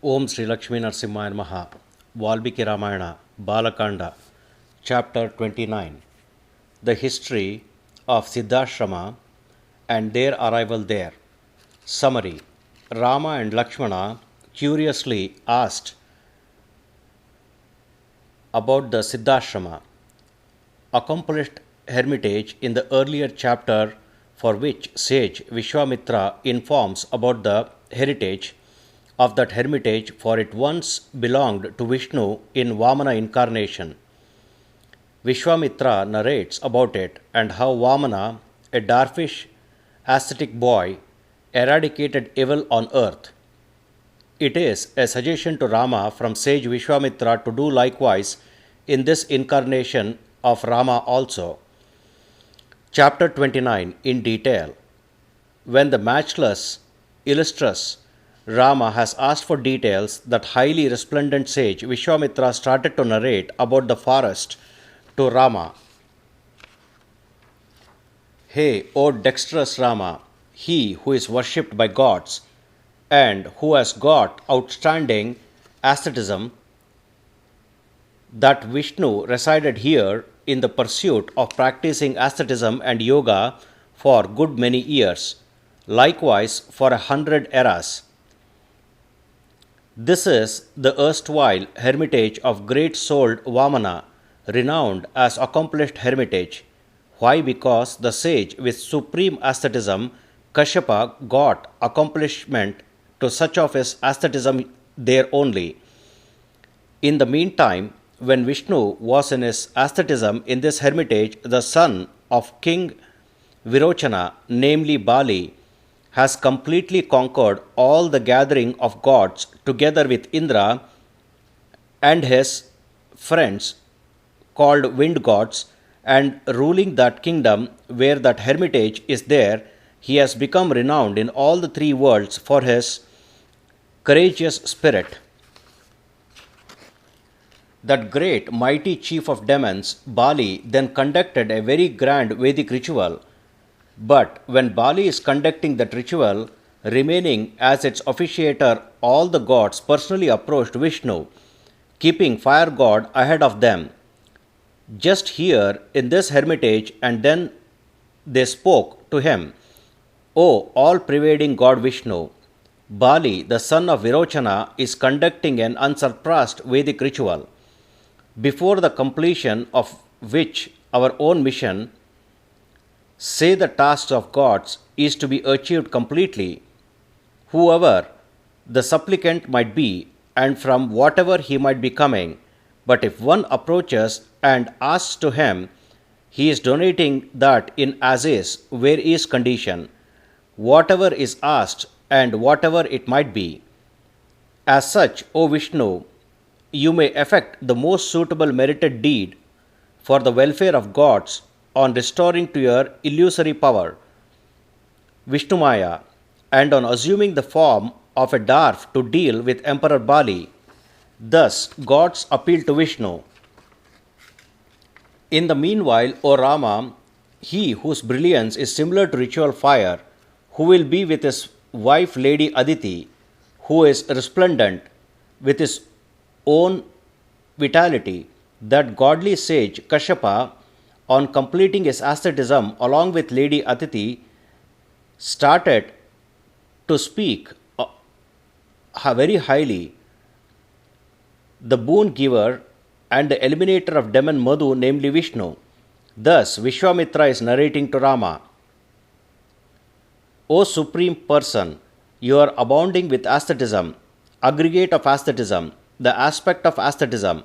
Om Sri Lakshmi Narasimhaya Namaha. Valmiki Ramayana, Balakanda, Chapter 29. The history of Siddhashrama and their arrival there. Summary. Rama and Lakshmana curiously asked about the Siddhashrama, accomplished hermitage in the earlier chapter, for which sage Vishwamitra informs about the heritage of that hermitage, for it once belonged to Vishnu in Vamana incarnation. Vishwamitra narrates about it and how Vamana, a dwarfish ascetic boy, eradicated evil on earth. It is a suggestion to Rama from sage Vishwamitra to do likewise in this incarnation of Rama also. Chapter 29 in detail. When the matchless, illustrious Rama has asked for details, that highly resplendent sage Vishwamitra started to narrate about the forest to Rama. Hey, O dexterous Rama, he who is worshipped by gods and who has got outstanding asceticism, that Vishnu resided here in the pursuit of practicing asceticism and yoga for good many years, likewise for 100 eras. This is the erstwhile hermitage of great-souled Vamana, renowned as accomplished hermitage. Why? Because the sage with supreme asceticism, Kashyapa, got accomplishment to such of his asceticism there only. In the meantime, when Vishnu was in his asceticism in this hermitage, the son of King Virochana, namely Bali, has completely conquered all the gathering of gods together with Indra and his friends called wind gods, and ruling that kingdom where that hermitage is there, he has become renowned in all the three worlds for his courageous spirit. That great mighty chief of demons, Bali, then conducted a very grand Vedic ritual. But when Bali is conducting that ritual, remaining as its officiator, all the gods personally approached Vishnu, keeping fire god ahead of them, just here in this hermitage, and then they spoke to him, O all-pervading God Vishnu, Bali, the son of Virochana, is conducting an unsurpassed Vedic ritual, before the completion of which our own mission, say the tasks of gods, is to be achieved completely, whoever the supplicant might be and from whatever he might be coming. But if one approaches and asks to him, he is donating that in as is, where is condition, whatever is asked and whatever it might be. As such, O Vishnu, you may effect the most suitable merited deed for the welfare of gods on restoring to your illusory power, Vishnumaya, and on assuming the form of a dwarf to deal with Emperor Bali. Thus, gods appeal to Vishnu. In the meanwhile, O Rama, he whose brilliance is similar to ritual fire, who will be with his wife Lady Aditi, who is resplendent with his own vitality, that godly sage Kashyapa, on completing his asceticism along with Lady Aditi, started to speak very highly the boon giver and the eliminator of demon Madhu, namely Vishnu. Thus, Vishwamitra is narrating to Rama, O Supreme Person, you are abounding with asceticism, aggregate of asceticism, the aspect of asceticism,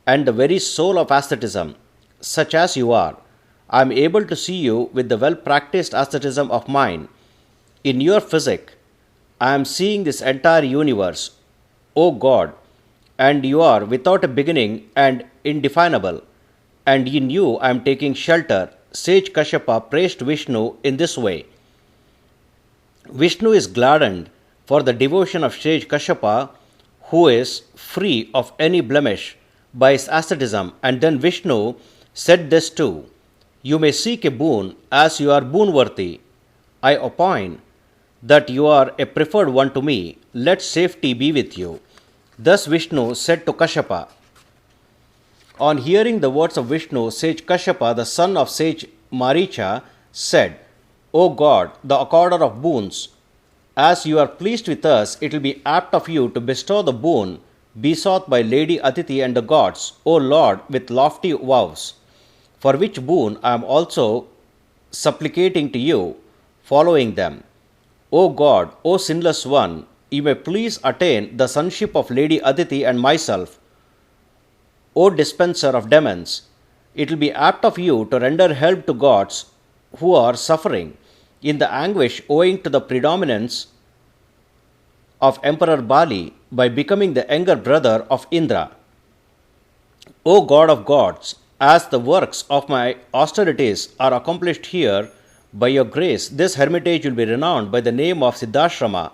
and the very soul of asceticism. Such as you are, I am able to see you with the well-practiced asceticism of mine. In your physic, I am seeing this entire universe, O God, and you are without a beginning and indefinable, and in you I am taking shelter. Sage Kashyapa praised Vishnu in this way. Vishnu is gladdened for the devotion of sage Kashyapa, who is free of any blemish by his asceticism, and then Vishnu said this too, you may seek a boon as you are boon-worthy. I opine that you are a preferred one to me. Let safety be with you. Thus Vishnu said to Kashyapa. On hearing the words of Vishnu, sage Kashyapa, the son of sage Maricha, said, O God, the accorder of boons, as you are pleased with us, it will be apt of you to bestow the boon besought by Lady Aditi and the gods, O Lord, with lofty vows, for which boon I am also supplicating to you, following them. O God, O sinless one, you may please attain the sonship of Lady Aditi and myself. O dispenser of demons, it will be apt of you to render help to gods who are suffering in the anguish owing to the predominance of Emperor Bali by becoming the younger brother of Indra. O God of gods, as the works of my austerities are accomplished here, by your grace, this hermitage will be renowned by the name of Siddhashrama,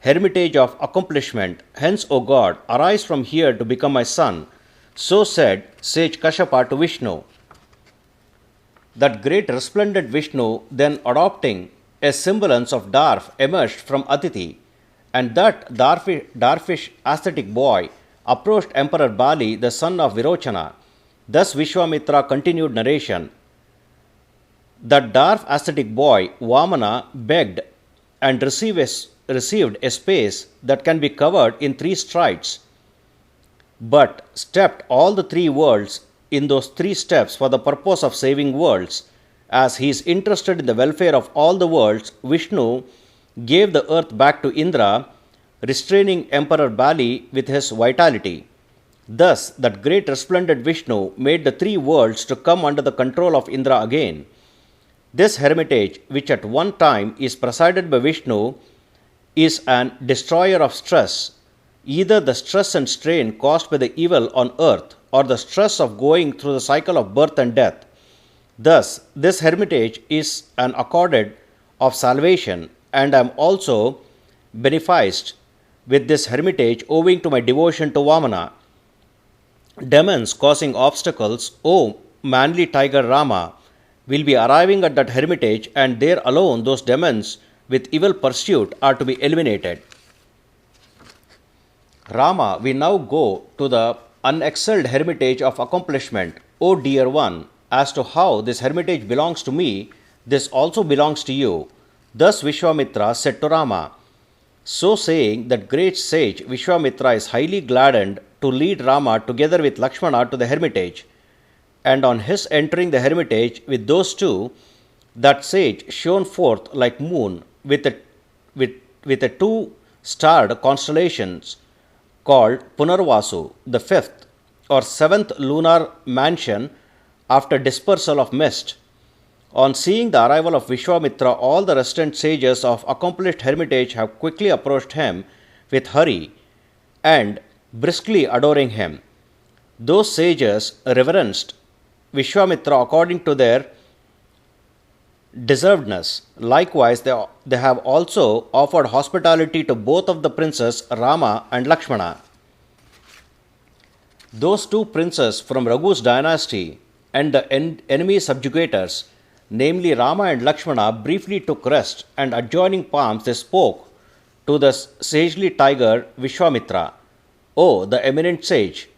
hermitage of accomplishment. Hence, O God, arise from here to become my son. So said sage Kashyapa to Vishnu. That great resplendent Vishnu, then adopting a semblance of dwarf, emerged from Aditi, and that dwarfish ascetic boy approached Emperor Bali, the son of Virochana. Thus Vishwamitra continued narration. That dwarf ascetic boy, Vamana, begged and received a space that can be covered in 3 strides, but stepped all the 3 worlds in those 3 steps for the purpose of saving worlds. As he is interested in the welfare of all the worlds, Vishnu gave the earth back to Indra, restraining Emperor Bali with his vitality. Thus, that great resplendent Vishnu made the 3 worlds to come under the control of Indra again. This hermitage, which at one time is presided by Vishnu, is an destroyer of stress, either the stress and strain caused by the evil on earth or the stress of going through the cycle of birth and death. Thus, this hermitage is an accord of salvation, and I am also beneficed with this hermitage owing to my devotion to Vamana. Demons causing obstacles, O manly tiger Rama, will be arriving at that hermitage, and there alone those demons with evil pursuit are to be eliminated. Rama, we now go to the unexcelled hermitage of accomplishment. O dear one, as to how this hermitage belongs to me, this also belongs to you. Thus Vishwamitra said to Rama. So saying, that great sage Vishwamitra is highly gladdened to lead Rama together with Lakshmana to the hermitage. And on his entering the hermitage with those 2, that sage shone forth like moon with a 2-starred constellations called Punarvasu, the 5th or 7th lunar mansion after dispersal of mist. On seeing the arrival of Vishwamitra, all the resident sages of accomplished hermitage have quickly approached him with hurry and briskly adoring him. Those sages reverenced Vishwamitra according to their deservedness. Likewise, they have also offered hospitality to both of the princes Rama and Lakshmana. Those 2 princes from Raghu's dynasty and the enemy subjugators, namely Rama and Lakshmana, briefly took rest, and adjoining palms they spoke to the sagely tiger Vishwamitra. O the eminent sage,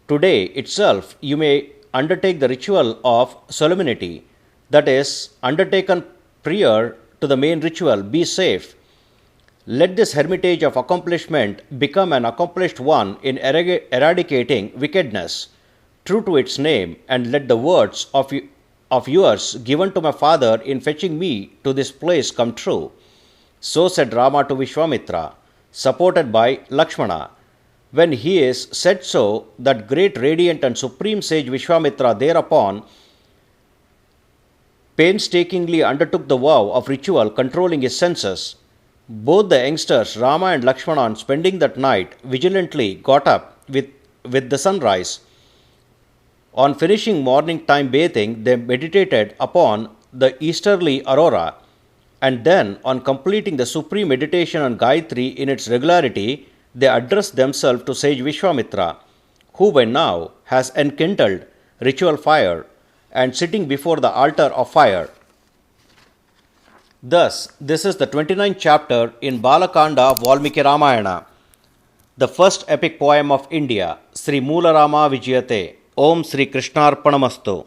today itself you may undertake the ritual of solemnity, that is, undertaken prior to the main ritual. Be safe. Let this hermitage of accomplishment become an accomplished one in eradicating wickedness, true to its name, and let the words of yours given to my father in fetching me to this place come true. So said Rama to Vishwamitra, supported by Lakshmana. When he is said so, that great radiant and supreme sage Vishwamitra thereupon painstakingly undertook the vow of ritual, controlling his senses. Both the youngsters, Rama and Lakshmana, on spending that night, vigilantly got up with the sunrise. On finishing morning time bathing, they meditated upon the easterly aurora, and then, on completing the supreme meditation on Gayatri in its regularity, they addressed themselves to sage Vishwamitra, who by now has enkindled ritual fire and sitting before the altar of fire. Thus, this is the 29th chapter in Balakanda of Valmiki Ramayana. The first epic poem of India, Sri Moolarama Vijayate, Om Sri Krishnarpanamastu.